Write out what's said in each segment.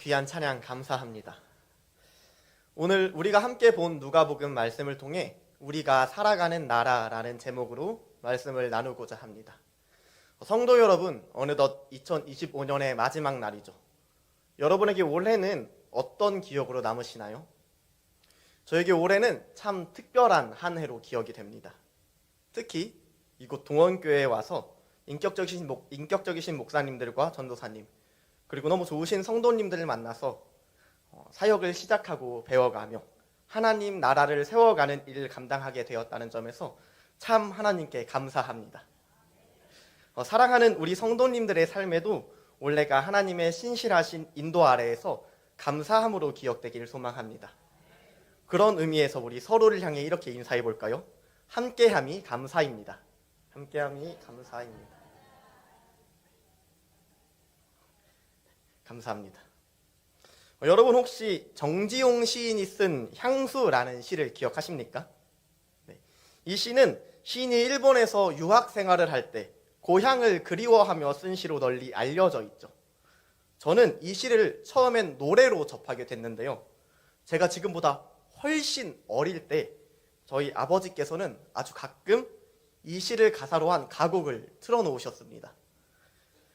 귀한 찬양 감사합니다. 오늘 우리가 함께 본 누가복음 말씀을 통해 우리가 살아가는 나라라는 제목으로 말씀을 나누고자 합니다. 성도 여러분, 어느덧 2025년의 마지막 날이죠. 여러분에게 올해는 어떤 기억으로 남으시나요? 저에게 올해는 참 특별한 한 해로 기억이 됩니다. 특히 이곳 동원교회에 와서 인격적이신 목사님들과 전도사님, 그리고 너무 좋으신 성도님들을 만나서 사역을 시작하고 배워가며 하나님 나라를 세워가는 일을 감당하게 되었다는 점에서 참 하나님께 감사합니다. 사랑하는 우리 성도님들의 삶에도 올해가 하나님의 신실하신 인도 아래에서 감사함으로 기억되길 소망합니다. 그런 의미에서 우리 서로를 향해 이렇게 인사해 볼까요? 함께함이 감사입니다. 함께함이 감사입니다. 감사합니다. 여러분 혹시 정지용 시인이 쓴 향수라는 시를 기억하십니까? 네. 이 시는 시인이 일본에서 유학 생활을 할 때 고향을 그리워하며 쓴 시로 널리 알려져 있죠. 저는 이 시를 처음엔 노래로 접하게 됐는데요. 제가 지금보다 훨씬 어릴 때 저희 아버지께서는 아주 가끔 이 시를 가사로 한 가곡을 틀어놓으셨습니다.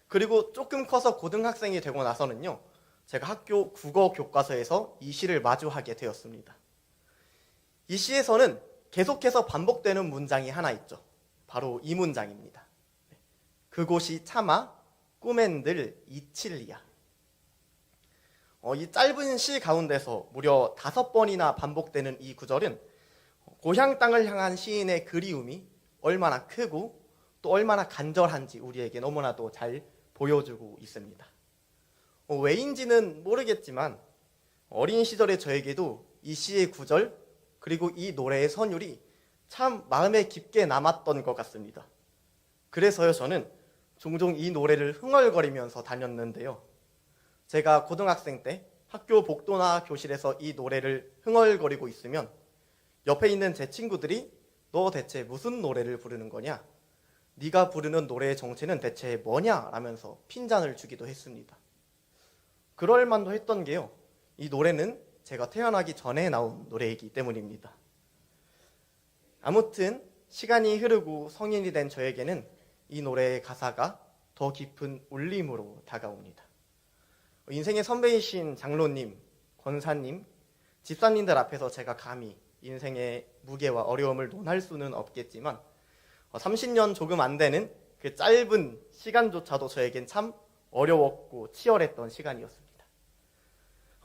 그리고 조금 커서 고등학생이 되고 나서는요, 제가 학교 국어 교과서에서 이 시를 마주하게 되었습니다. 이 시에서는 계속해서 반복되는 문장이 하나 있죠. 바로 이 문장입니다. 그곳이 차마 꿈엔들 이칠리야. 이 짧은 시 가운데서 무려 5번이나 반복되는 이 구절은 고향 땅을 향한 시인의 그리움이 얼마나 크고 또 얼마나 간절한지 우리에게 너무나도 잘 보여주고 있습니다. 왜인지는 모르겠지만 어린 시절의 저에게도 이 시의 구절 그리고 이 노래의 선율이 참 마음에 깊게 남았던 것 같습니다. 그래서요, 저는 종종 이 노래를 흥얼거리면서 다녔는데요. 제가 고등학생 때 학교 복도나 교실에서 이 노래를 흥얼거리고 있으면 옆에 있는 제 친구들이 너 대체 무슨 노래를 부르는 거냐? 네가 부르는 노래의 정체는 대체 뭐냐? 라면서 핀잔을 주기도 했습니다. 그럴 만도 했던 게요, 이 노래는 제가 태어나기 전에 나온 노래이기 때문입니다. 아무튼 시간이 흐르고 성인이 된 저에게는 이 노래의 가사가 더 깊은 울림으로 다가옵니다. 인생의 선배이신 장로님, 권사님, 집사님들 앞에서 제가 감히 인생의 무게와 어려움을 논할 수는 없겠지만 30년 조금 안 되는 그 짧은 시간조차도 저에겐 참 어려웠고 치열했던 시간이었습니다.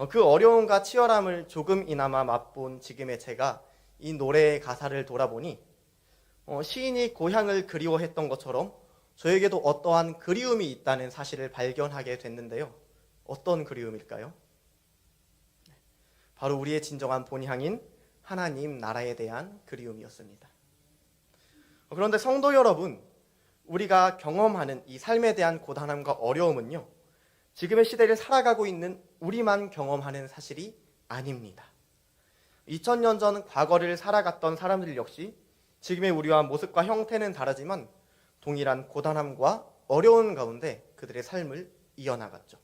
그 어려움과 치열함을 조금이나마 맛본 지금의 제가 이 노래의 가사를 돌아보니 시인이 고향을 그리워했던 것처럼 저에게도 어떠한 그리움이 있다는 사실을 발견하게 됐는데요. 어떤 그리움일까요? 바로 우리의 진정한 본향인 하나님 나라에 대한 그리움이었습니다. 그런데 성도 여러분, 우리가 경험하는 이 삶에 대한 고단함과 어려움은요, 지금의 시대를 살아가고 있는 우리만 경험하는 사실이 아닙니다. 2000년 전 과거를 살아갔던 사람들 역시 지금의 우리와 모습과 형태는 다르지만 동일한 고단함과 어려운 가운데 그들의 삶을 이어나갔죠.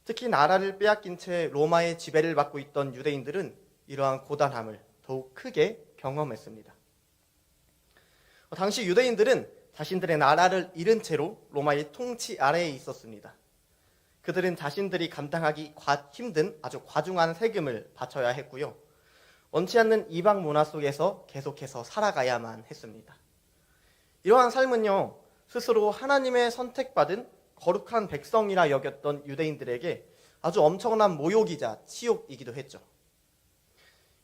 특히 나라를 빼앗긴 채 로마의 지배를 받고 있던 유대인들은 이러한 고단함을 더욱 크게 경험했습니다. 당시 유대인들은 자신들의 나라를 잃은 채로 로마의 통치 아래에 있었습니다. 그들은 자신들이 감당하기 힘든 아주 과중한 세금을 바쳐야 했고요. 원치 않는 이방 문화 속에서 계속해서 살아가야만 했습니다. 이러한 삶은요, 스스로 하나님의 선택받은 거룩한 백성이라 여겼던 유대인들에게 아주 엄청난 모욕이자 치욕이기도 했죠.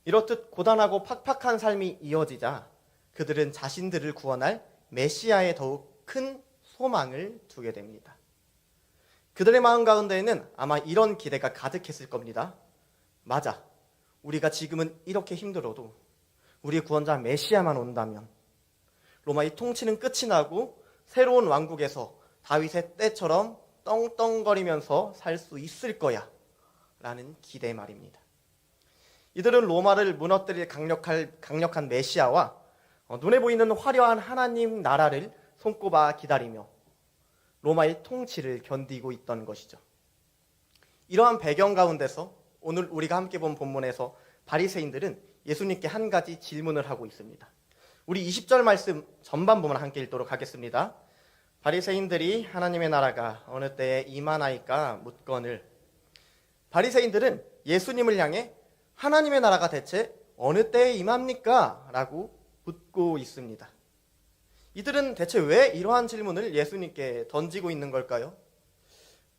이렇듯 고단하고 팍팍한 삶이 이어지자 그들은 자신들을 구원할 메시아에 더욱 큰 소망을 두게 됩니다. 그들의 마음 가운데에는 아마 이런 기대가 가득했을 겁니다. 맞아, 우리가 지금은 이렇게 힘들어도 우리의 구원자 메시아만 온다면 로마의 통치는 끝이 나고 새로운 왕국에서 다윗의 때처럼 떵떵거리면서 살 수 있을 거야 라는 기대 말입니다. 이들은 로마를 무너뜨릴 강력한 메시아와 눈에 보이는 화려한 하나님 나라를 손꼽아 기다리며 로마의 통치를 견디고 있던 것이죠. 이러한 배경 가운데서 오늘 우리가 함께 본 본문에서 바리새인들은 예수님께 한 가지 질문을 하고 있습니다. 우리 20절 말씀 전반 부분 함께 읽도록 하겠습니다. 바리새인들이 하나님의 나라가 어느 때에 임하나이까 묻거늘. 바리새인들은 예수님을 향해 하나님의 나라가 대체 어느 때에 임합니까? 라고 묻고 있습니다. 이들은 대체 왜 이러한 질문을 예수님께 던지고 있는 걸까요?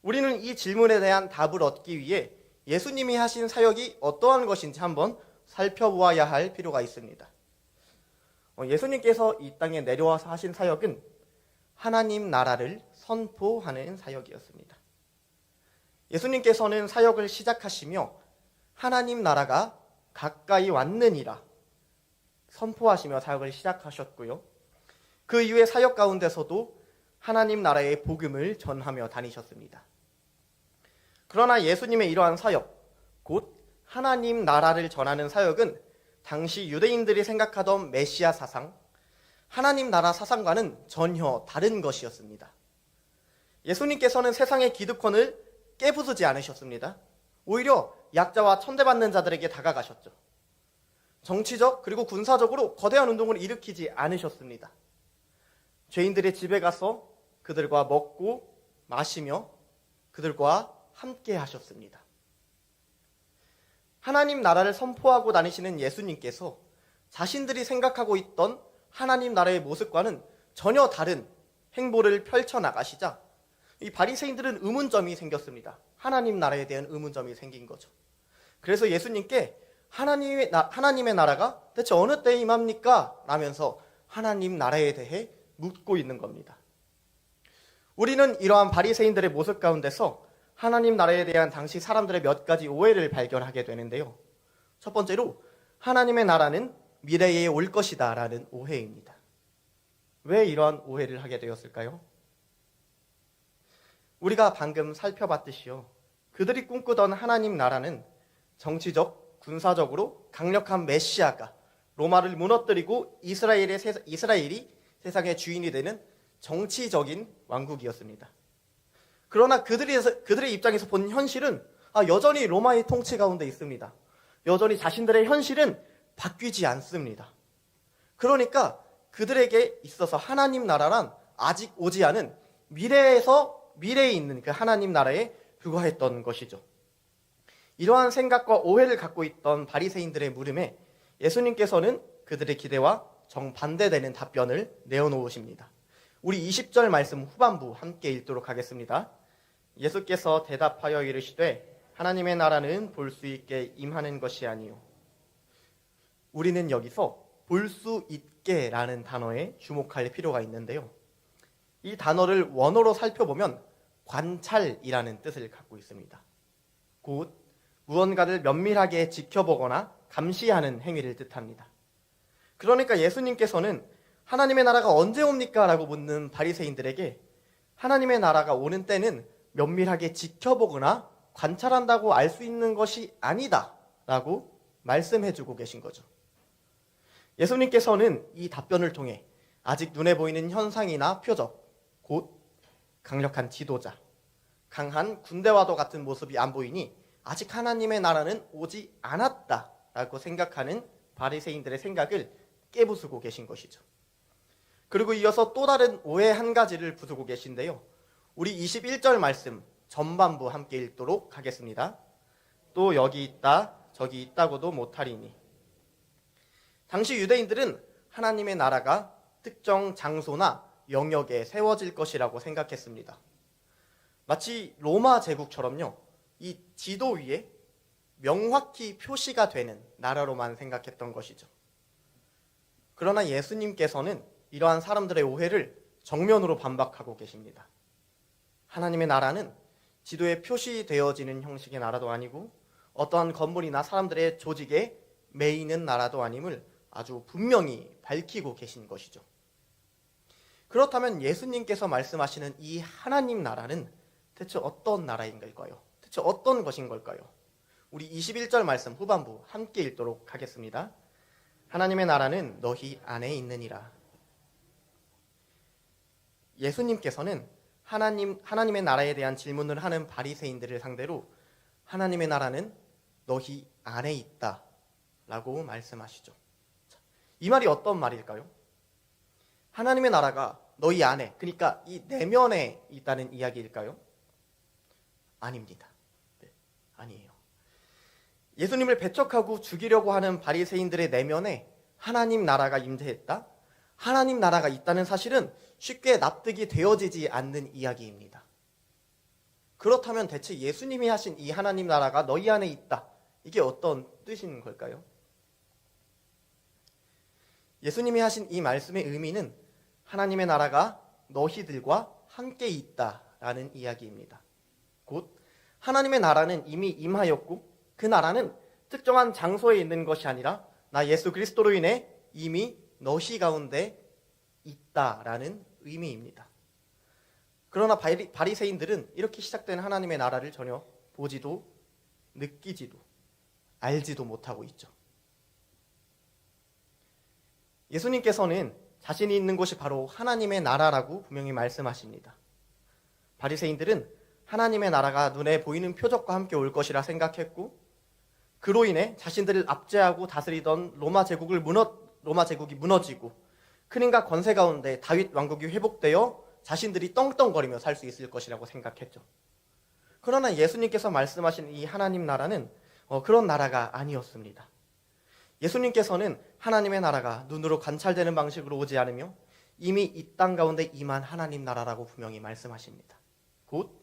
우리는 이 질문에 대한 답을 얻기 위해 예수님이 하신 사역이 어떠한 것인지 한번 살펴보아야 할 필요가 있습니다. 예수님께서 이 땅에 내려와서 하신 사역은 하나님 나라를 선포하는 사역이었습니다. 예수님께서는 사역을 시작하시며 하나님 나라가 가까이 왔느니라 선포하시며 사역을 시작하셨고요. 그 이후에 사역 가운데서도 하나님 나라의 복음을 전하며 다니셨습니다. 그러나 예수님의 이러한 사역, 곧 하나님 나라를 전하는 사역은 당시 유대인들이 생각하던 메시아 사상, 하나님 나라 사상과는 전혀 다른 것이었습니다. 예수님께서는 세상의 기득권을 깨부수지 않으셨습니다. 오히려 약자와 천대받는 자들에게 다가가셨죠. 정치적 그리고 군사적으로 거대한 운동을 일으키지 않으셨습니다. 죄인들의 집에 가서 그들과 먹고 마시며 그들과 함께 하셨습니다. 하나님 나라를 선포하고 다니시는 예수님께서 자신들이 생각하고 있던 하나님 나라의 모습과는 전혀 다른 행보를 펼쳐나가시자 이 바리새인들은 의문점이 생겼습니다. 하나님 나라에 대한 의문점이 생긴 거죠. 그래서 예수님께 하나님의 나라가 대체 어느 때에 임합니까? 라면서 하나님 나라에 대해 묻고 있는 겁니다. 우리는 이러한 바리새인들의 모습 가운데서 하나님 나라에 대한 당시 사람들의 몇 가지 오해를 발견하게 되는데요. 첫 번째로 하나님의 나라는 미래에 올 것이다 라는 오해입니다. 왜 이러한 오해를 하게 되었을까요? 우리가 방금 살펴봤듯이요. 그들이 꿈꾸던 하나님 나라는 정치적, 군사적으로 강력한 메시아가 로마를 무너뜨리고 이스라엘이 세상의 주인이 되는 정치적인 왕국이었습니다. 그러나 그들의 입장에서 본 현실은 여전히 로마의 통치 가운데 있습니다. 여전히 자신들의 현실은 바뀌지 않습니다. 그러니까 그들에게 있어서 하나님 나라란 아직 오지 않은 미래에 있는 그 하나님 나라에 불과했던 것이죠. 이러한 생각과 오해를 갖고 있던 바리새인들의 물음에 예수님께서는 그들의 기대와 정반대되는 답변을 내어놓으십니다. 우리 20절 말씀 후반부 함께 읽도록 하겠습니다. 예수께서 대답하여 이르시되 하나님의 나라는 볼 수 있게 임하는 것이 아니요. 우리는 여기서 볼 수 있게 라는 단어에 주목할 필요가 있는데요. 이 단어를 원어로 살펴보면 관찰이라는 뜻을 갖고 있습니다. 곧 무언가를 면밀하게 지켜보거나 감시하는 행위를 뜻합니다. 그러니까 예수님께서는 하나님의 나라가 언제 옵니까? 라고 묻는 바리새인들에게 하나님의 나라가 오는 때는 면밀하게 지켜보거나 관찰한다고 알 수 있는 것이 아니다 라고 말씀해주고 계신 거죠. 예수님께서는 이 답변을 통해 아직 눈에 보이는 현상이나 표적, 곧 강력한 지도자, 강한 군대와도 같은 모습이 안 보이니 아직 하나님의 나라는 오지 않았다라고 생각하는 바리새인들의 생각을 깨부수고 계신 것이죠. 그리고 이어서 또 다른 오해 한 가지를 부수고 계신데요. 우리 21절 말씀 전반부 함께 읽도록 하겠습니다. 또 여기 있다 저기 있다고도 못하리니. 당시 유대인들은 하나님의 나라가 특정 장소나 영역에 세워질 것이라고 생각했습니다. 마치 로마 제국처럼요. 이 지도 위에 명확히 표시가 되는 나라로만 생각했던 것이죠. 그러나 예수님께서는 이러한 사람들의 오해를 정면으로 반박하고 계십니다. 하나님의 나라는 지도에 표시되어지는 형식의 나라도 아니고 어떠한 건물이나 사람들의 조직에 매이는 나라도 아님을 아주 분명히 밝히고 계신 것이죠. 그렇다면 예수님께서 말씀하시는 이 하나님 나라는 대체 어떤 나라인 걸까요? 대체 어떤 것인 걸까요? 우리 21절 말씀 후반부 함께 읽도록 하겠습니다. 하나님의 나라는 너희 안에 있느니라. 예수님께서는 하나님의 나라에 대한 질문을 하는 바리새인들을 상대로 하나님의 나라는 너희 안에 있다 라고 말씀하시죠. 이 말이 어떤 말일까요? 하나님의 나라가 너희 안에, 그러니까 이 내면에 있다는 이야기일까요? 아닙니다. 네, 아니에요. 예수님을 배척하고 죽이려고 하는 바리새인들의 내면에 하나님 나라가 임재했다? 하나님 나라가 있다는 사실은 쉽게 납득이 되어지지 않는 이야기입니다. 그렇다면 대체 예수님이 하신 이 하나님 나라가 너희 안에 있다, 이게 어떤 뜻인 걸까요? 예수님이 하신 이 말씀의 의미는 하나님의 나라가 너희들과 함께 있다라는 이야기입니다. 곧 하나님의 나라는 이미 임하였고 그 나라는 특정한 장소에 있는 것이 아니라 나 예수 그리스도로 인해 이미 너희 가운데 있다라는 의미입니다. 그러나 바리새인들은 이렇게 시작된 하나님의 나라를 전혀 보지도 느끼지도 알지도 못하고 있죠. 예수님께서는 자신이 있는 곳이 바로 하나님의 나라라고 분명히 말씀하십니다. 바리새인들은 하나님의 나라가 눈에 보이는 표적과 함께 올 것이라 생각했고 그로 인해 자신들을 압제하고 다스리던 로마 제국이 무너지고 큰 힘과 권세 가운데 다윗 왕국이 회복되어 자신들이 떵떵거리며 살 수 있을 것이라고 생각했죠. 그러나 예수님께서 말씀하신 이 하나님 나라는 그런 나라가 아니었습니다. 예수님께서는 하나님의 나라가 눈으로 관찰되는 방식으로 오지 않으며 이미 이 땅 가운데 임한 하나님 나라라고 분명히 말씀하십니다. 곧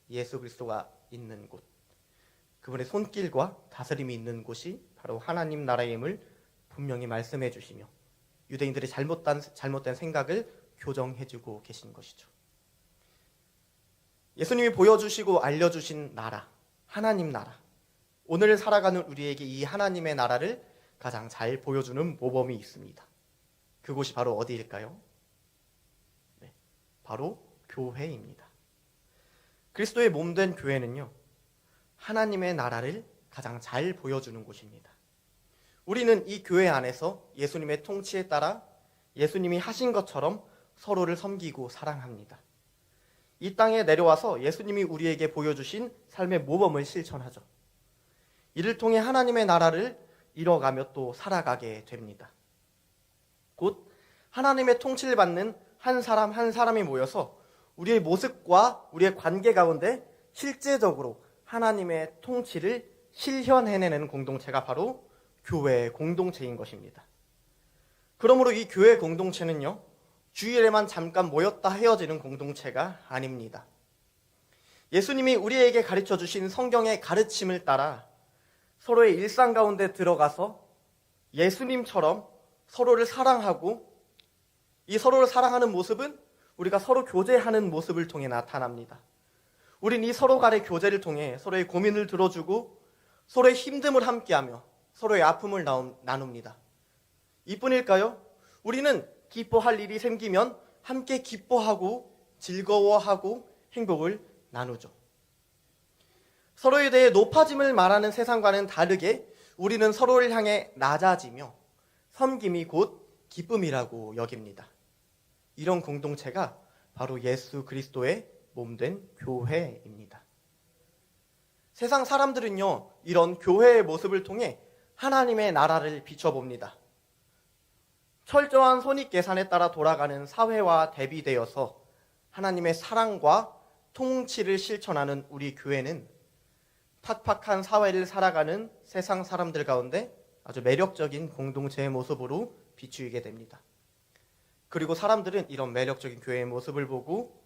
예수 그리스도가 있는 곳, 그분의 손길과 다스림이 있는 곳이 바로 하나님 나라임을 분명히 말씀해 주시며 유대인들의 잘못된 생각을 교정해주고 계신 것이죠. 예수님이 보여주시고 알려주신 나라, 하나님 나라, 오늘 살아가는 우리에게 이 하나님의 나라를 가장 잘 보여주는 모범이 있습니다. 그곳이 바로 어디일까요? 네, 바로 교회입니다. 그리스도의 몸된 교회는요, 하나님의 나라를 가장 잘 보여주는 곳입니다. 우리는 이 교회 안에서 예수님의 통치에 따라 예수님이 하신 것처럼 서로를 섬기고 사랑합니다. 이 땅에 내려와서 예수님이 우리에게 보여주신 삶의 모범을 실천하죠. 이를 통해 하나님의 나라를 이뤄가며 또 살아가게 됩니다. 곧 하나님의 통치를 받는 한 사람 한 사람이 모여서 우리의 모습과 우리의 관계 가운데 실제적으로 하나님의 통치를 실현해내는 공동체가 바로 교회 공동체인 것입니다. 그러므로 이 교회 공동체는요, 주일에만 잠깐 모였다 헤어지는 공동체가 아닙니다. 예수님이 우리에게 가르쳐 주신 성경의 가르침을 따라 서로의 일상 가운데 들어가서 예수님처럼 서로를 사랑하고 이 서로를 사랑하는 모습은 우리가 서로 교제하는 모습을 통해 나타납니다. 우린 이 서로 간의 교제를 통해 서로의 고민을 들어주고 서로의 힘듦을 함께하며 서로의 아픔을 나눕니다. 이뿐일까요? 우리는 기뻐할 일이 생기면 함께 기뻐하고 즐거워하고 행복을 나누죠. 서로에 대해 높아짐을 말하는 세상과는 다르게 우리는 서로를 향해 낮아지며 섬김이 곧 기쁨이라고 여깁니다. 이런 공동체가 바로 예수 그리스도의 몸된 교회입니다. 세상 사람들은요, 이런 교회의 모습을 통해 하나님의 나라를 비춰봅니다. 철저한 손익계산에 따라 돌아가는 사회와 대비되어서 하나님의 사랑과 통치를 실천하는 우리 교회는 팍팍한 사회를 살아가는 세상 사람들 가운데 아주 매력적인 공동체의 모습으로 비추이게 됩니다. 그리고 사람들은 이런 매력적인 교회의 모습을 보고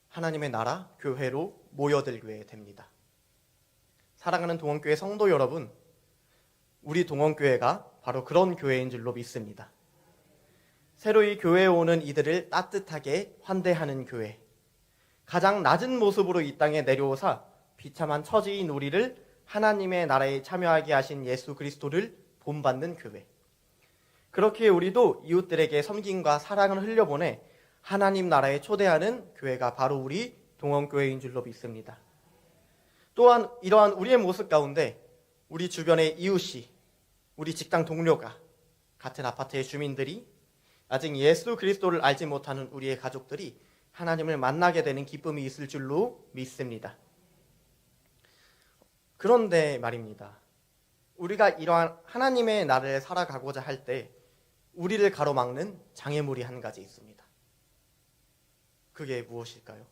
하나님의 나라, 교회로 모여들게 됩니다. 사랑하는 동원교회 성도 여러분, 우리 동원교회가 바로 그런 교회인 줄로 믿습니다. 새로이 교회에 오는 이들을 따뜻하게 환대하는 교회, 가장 낮은 모습으로 이 땅에 내려오사 비참한 처지인 우리를 하나님의 나라에 참여하게 하신 예수 그리스도를 본받는 교회, 그렇게 우리도 이웃들에게 섬김과 사랑을 흘려보내 하나님 나라에 초대하는 교회가 바로 우리 동원교회인 줄로 믿습니다. 또한 이러한 우리의 모습 가운데 우리 주변의 이웃이, 우리 직장 동료가, 같은 아파트의 주민들이, 아직 예수 그리스도를 알지 못하는 우리의 가족들이 하나님을 만나게 되는 기쁨이 있을 줄로 믿습니다. 그런데 말입니다. 우리가 이러한 하나님의 나라를 살아가고자 할 때 우리를 가로막는 장애물이 한 가지 있습니다. 그게 무엇일까요?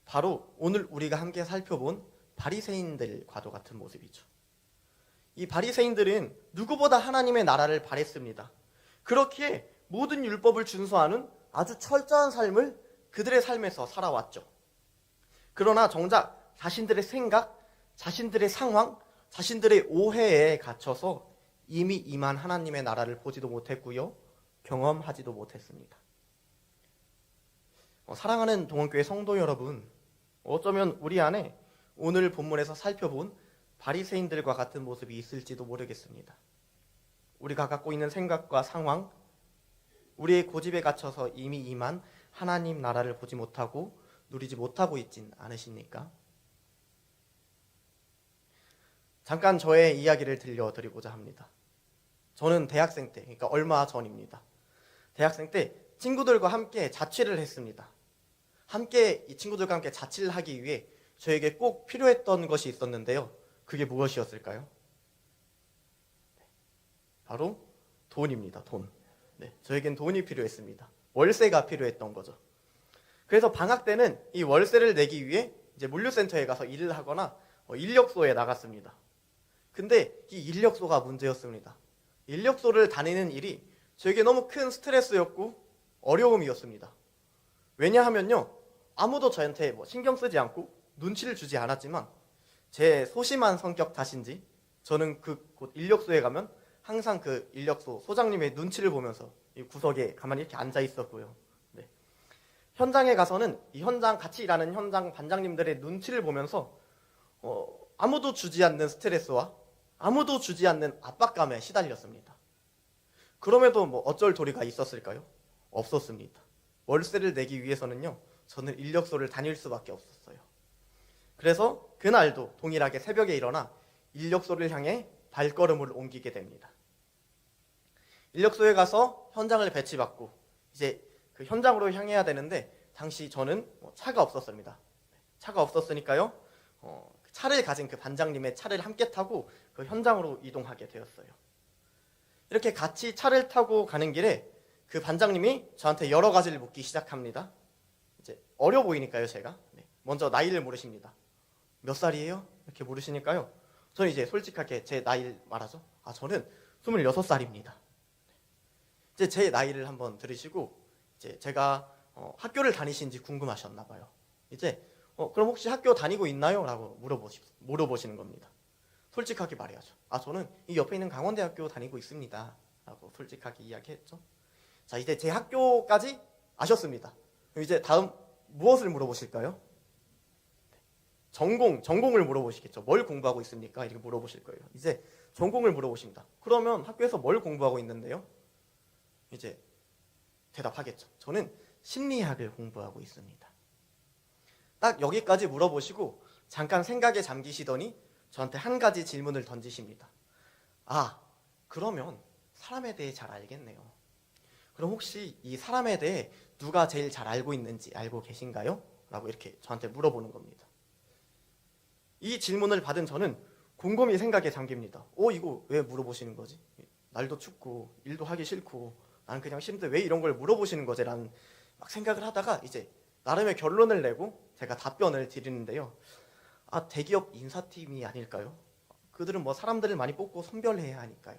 바로 오늘 우리가 함께 살펴본 바리새인들과도 같은 모습이죠. 이 바리새인들은 누구보다 하나님의 나라를 바랬습니다. 그렇기에 모든 율법을 준수하는 아주 철저한 삶을 그들의 삶에서 살아왔죠. 그러나 정작 자신들의 생각, 자신들의 상황, 자신들의 오해에 갇혀서 이미 임한 하나님의 나라를 보지도 못했고요, 경험하지도 못했습니다. 사랑하는 동원교회 성도 여러분, 어쩌면 우리 안에 오늘 본문에서 살펴본 바리새인들과 같은 모습이 있을지도 모르겠습니다. 우리가 갖고 있는 생각과 상황, 우리의 고집에 갇혀서 이미 임한 하나님 나라를 보지 못하고 누리지 못하고 있진 않으십니까? 잠깐 저의 이야기를 들려드리고자 합니다. 저는 대학생 때, 그러니까 얼마 전입니다. 대학생 때 친구들과 함께 자취를 했습니다. 함께 이 친구들과 함께 자취를 하기 위해 저에게 꼭 필요했던 것이 있었는데요. 그게 무엇이었을까요? 바로 돈입니다. 돈. 네, 저에겐 돈이 필요했습니다. 월세가 필요했던 거죠. 그래서 방학 때는 이 월세를 내기 위해 이제 물류센터에 가서 일을 하거나 인력소에 나갔습니다. 근데 이 인력소가 문제였습니다. 인력소를 다니는 일이 저에게 너무 큰 스트레스였고 어려움이었습니다. 왜냐하면요, 아무도 저한테 신경 쓰지 않고 눈치를 주지 않았지만 제 소심한 성격 탓인지 저는 그곳 인력소에 가면 항상 그 인력소 소장님의 눈치를 보면서 이 구석에 가만히 이렇게 앉아 있었고요. 네. 현장에 가서는 이 현장 같이 일하는 현장 반장님들의 눈치를 보면서 아무도 주지 않는 스트레스와 아무도 주지 않는 압박감에 시달렸습니다. 그럼에도 어쩔 도리가 있었을까요? 없었습니다. 월세를 내기 위해서는요, 저는 인력소를 다닐 수밖에 없었어요. 그래서 그날도 동일하게 새벽에 일어나 인력소를 향해 발걸음을 옮기게 됩니다. 인력소에 가서 현장을 배치받고 이제 그 현장으로 향해야 되는데 당시 저는 차가 없었습니다. 차가 없었으니까요, 차를 가진 그 반장님의 차를 함께 타고 그 현장으로 이동하게 되었어요. 이렇게 같이 차를 타고 가는 길에 그 반장님이 저한테 여러 가지를 묻기 시작합니다. 이제 어려 보이니까요, 제가. 먼저 나이를 물으십니다. 몇 살이에요? 이렇게 물으시니까요, 저는 이제 솔직하게 제 나이를 말하죠. 저는 26살입니다. 이제 제 나이를 한번 들으시고 이제 제가 학교를 다니신지 궁금하셨나 봐요. 이제 그럼 혹시 학교 다니고 있나요? 라고 물어보시는 겁니다. 솔직하게 말해야죠. 저는 이 옆에 있는 강원대학교 다니고 있습니다. 라고 솔직하게 이야기했죠. 자, 이제 제 학교까지 아셨습니다. 그럼 이제 다음 무엇을 물어보실까요? 전공을 물어보시겠죠. 뭘 공부하고 있습니까? 이렇게 물어보실 거예요. 이제 전공을 물어보십니다. 그러면 학교에서 뭘 공부하고 있는데요? 이제 대답하겠죠. 저는 심리학을 공부하고 있습니다. 딱 여기까지 물어보시고 잠깐 생각에 잠기시더니 저한테 한 가지 질문을 던지십니다. 그러면 사람에 대해 잘 알겠네요. 그럼 혹시 이 사람에 대해 누가 제일 잘 알고 있는지 알고 계신가요? 라고 이렇게 저한테 물어보는 겁니다. 이 질문을 받은 저는 곰곰이 생각에 잠깁니다. 이거 왜 물어보시는 거지? 날도 춥고 일도 하기 싫고 나는 그냥 싫은데 왜 이런 걸 물어보시는 거지? 라는 막 생각을 하다가 이제 나름의 결론을 내고 제가 답변을 드리는데요. 대기업 인사팀이 아닐까요? 그들은 사람들을 많이 뽑고 선별해야 하니까요.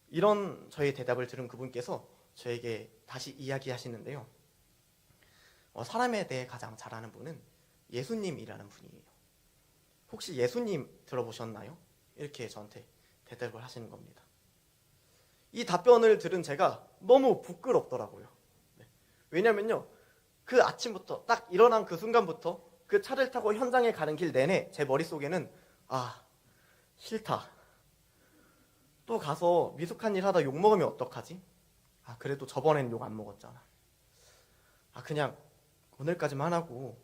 이런 저의 대답을 들은 그분께서 저에게 다시 이야기하시는데요. 사람에 대해 가장 잘 아는 분은 예수님이라는 분이에요. 혹시 예수님 들어보셨나요? 이렇게 저한테 대답을 하시는 겁니다. 이 답변을 들은 제가 너무 부끄럽더라고요. 왜냐면요, 그 아침부터 딱 일어난 그 순간부터 그 차를 타고 현장에 가는 길 내내 제 머릿속에는 싫다. 또 가서 미숙한 일 하다 욕먹으면 어떡하지? 그래도 저번엔 욕 안 먹었잖아. 그냥 오늘까지만 하고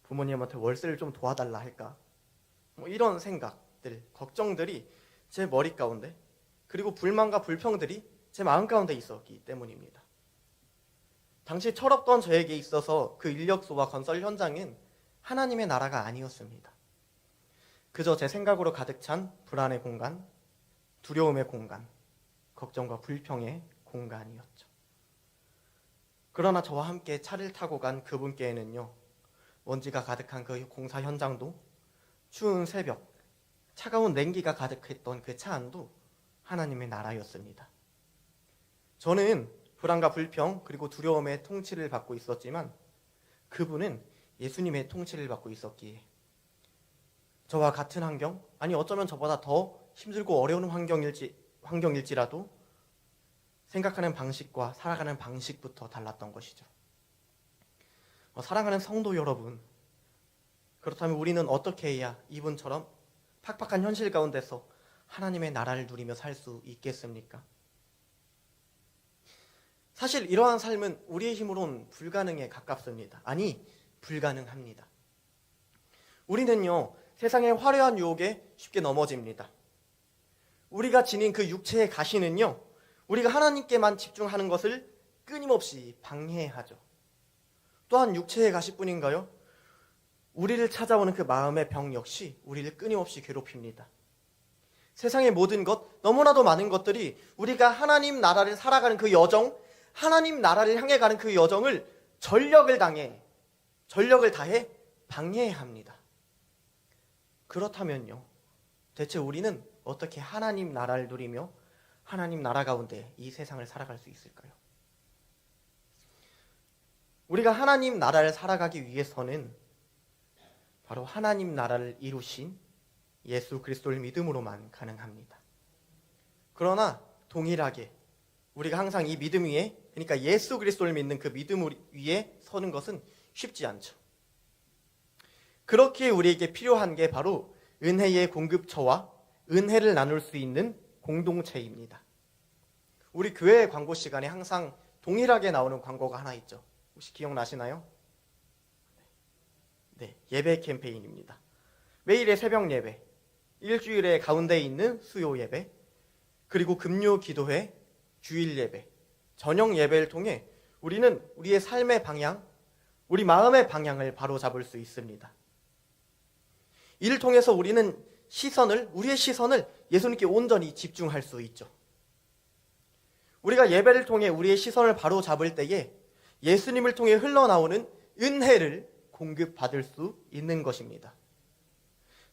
부모님한테 월세를 좀 도와달라 할까? 이런 생각들, 걱정들이 제 머리 가운데, 그리고 불만과 불평들이 제 마음 가운데 있었기 때문입니다. 당시 철없던 저에게 있어서 그 인력소와 건설 현장은 하나님의 나라가 아니었습니다. 그저 제 생각으로 가득 찬 불안의 공간, 두려움의 공간, 걱정과 불평의 공간이었죠. 그러나 저와 함께 차를 타고 간 그분께는요, 먼지가 가득한 그 공사 현장도, 추운 새벽, 차가운 냉기가 가득했던 그 차 안도 하나님의 나라였습니다. 저는 불안과 불평 그리고 두려움의 통치를 받고 있었지만 그분은 예수님의 통치를 받고 있었기에 저와 같은 환경, 아니 어쩌면 저보다 더 힘들고 어려운 환경일지라도 생각하는 방식과 살아가는 방식부터 달랐던 것이죠. 사랑하는 성도 여러분, 그렇다면 우리는 어떻게 해야 이분처럼 팍팍한 현실 가운데서 하나님의 나라를 누리며 살 수 있겠습니까? 사실 이러한 삶은 우리의 힘으로는 불가능에 가깝습니다. 아니, 불가능합니다. 우리는요, 세상의 화려한 유혹에 쉽게 넘어집니다. 우리가 지닌 그 육체의 가시는요, 우리가 하나님께만 집중하는 것을 끊임없이 방해하죠. 또한 육체의 가시뿐인가요? 우리를 찾아오는 그 마음의 병 역시 우리를 끊임없이 괴롭힙니다. 세상의 모든 것, 너무나도 많은 것들이 우리가 하나님 나라를 살아가는 그 여정, 하나님 나라를 향해 가는 그 여정을 전력을 다해 방해합니다. 그렇다면요, 대체 우리는 어떻게 하나님 나라를 누리며 하나님 나라 가운데 이 세상을 살아갈 수 있을까요? 우리가 하나님 나라를 살아가기 위해서는 바로 하나님 나라를 이루신 예수 그리스도를 믿음으로만 가능합니다. 그러나 동일하게 우리가 항상 이 믿음 위에, 그러니까 예수 그리스도를 믿는 그 믿음 위에 서는 것은 쉽지 않죠. 그렇기에 우리에게 필요한 게 바로 은혜의 공급처와 은혜를 나눌 수 있는 공동체입니다. 우리 교회 광고 시간에 항상 동일하게 나오는 광고가 하나 있죠. 혹시 기억나시나요? 네, 예배 캠페인입니다. 매일의 새벽 예배, 일주일의 가운데 있는 수요 예배, 그리고 금요 기도회, 주일 예배, 저녁 예배를 통해 우리는 우리의 삶의 방향, 우리 마음의 방향을 바로잡을 수 있습니다. 이를 통해서 우리는 우리의 시선을 예수님께 온전히 집중할 수 있죠. 우리가 예배를 통해 우리의 시선을 바로잡을 때에 예수님을 통해 흘러나오는 은혜를 공급받을 수 있는 것입니다.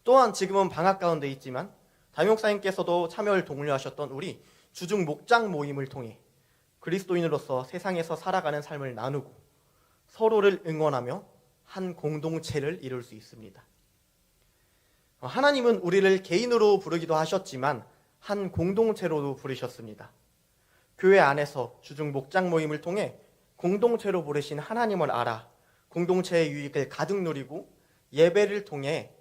또한 지금은 방학 가운데 있지만 담임목사님께서도 참여를 독려하셨던 우리 주중 목장 모임을 통해 그리스도인으로서 세상에서 살아가는 삶을 나누고 서로를 응원하며 한 공동체를 이룰 수 있습니다. 하나님은 우리를 개인으로 부르기도 하셨지만 한 공동체로도 부르셨습니다. 교회 안에서 주중 목장 모임을 통해 공동체로 부르신 하나님을 알아 공동체의 유익을 가득 누리고 예배를 통해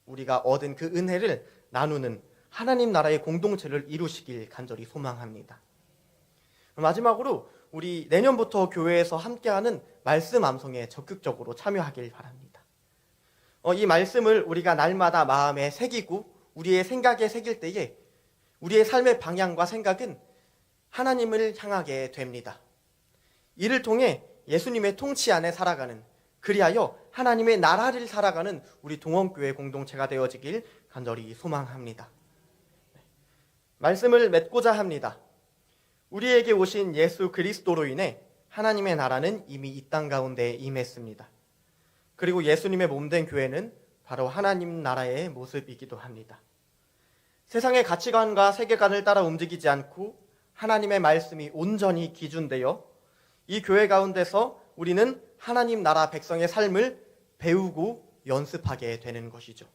우리가 얻은 그 은혜를 나누는 하나님 나라의 공동체를 이루시길 간절히 소망합니다. 마지막으로 우리 내년부터 교회에서 함께하는 말씀 암송에 적극적으로 참여하길 바랍니다. 이 말씀을 우리가 날마다 마음에 새기고 우리의 생각에 새길 때에 우리의 삶의 방향과 생각은 하나님을 향하게 됩니다. 이를 통해 예수님의 통치 안에 살아가는, 그리하여 하나님의 나라를 살아가는 우리 동원교회 공동체가 되어지길 간절히 소망합니다. 말씀을 맺고자 합니다. 우리에게 오신 예수 그리스도로 인해 하나님의 나라는 이미 이 땅 가운데 임했습니다. 그리고 예수님의 몸된 교회는 바로 하나님 나라의 모습이기도 합니다. 세상의 가치관과 세계관을 따라 움직이지 않고 하나님의 말씀이 온전히 기준되어 이 교회 가운데서 우리는 하나님 나라 백성의 삶을 배우고 연습하게 되는 것이죠.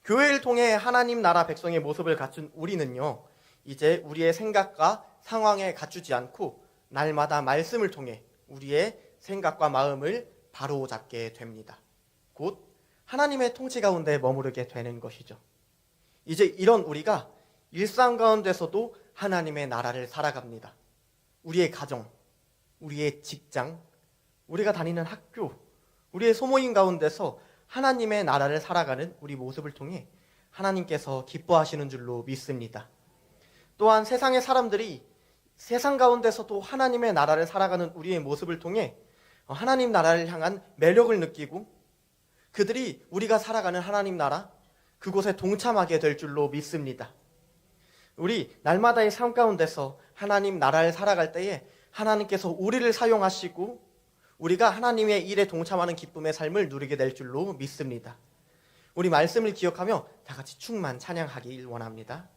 교회를 통해 하나님 나라 백성의 모습을 갖춘 우리는요, 이제 우리의 생각과 상황에 갖추지 않고 날마다 말씀을 통해 우리의 생각과 마음을 바로잡게 됩니다. 곧 하나님의 통치 가운데 머무르게 되는 것이죠. 이제 이런 우리가 일상 가운데서도 하나님의 나라를 살아갑니다. 우리의 가정, 우리의 직장, 우리가 다니는 학교, 우리의 소모임 가운데서 하나님의 나라를 살아가는 우리 모습을 통해 하나님께서 기뻐하시는 줄로 믿습니다. 또한 세상의 사람들이 세상 가운데서도 하나님의 나라를 살아가는 우리의 모습을 통해 하나님 나라를 향한 매력을 느끼고 그들이 우리가 살아가는 하나님 나라, 그곳에 동참하게 될 줄로 믿습니다. 우리 날마다의 삶 가운데서 하나님 나라를 살아갈 때에 하나님께서 우리를 사용하시고 우리가 하나님의 일에 동참하는 기쁨의 삶을 누리게 될 줄로 믿습니다. 우리 말씀을 기억하며 다 같이 충만 찬양하길 원합니다.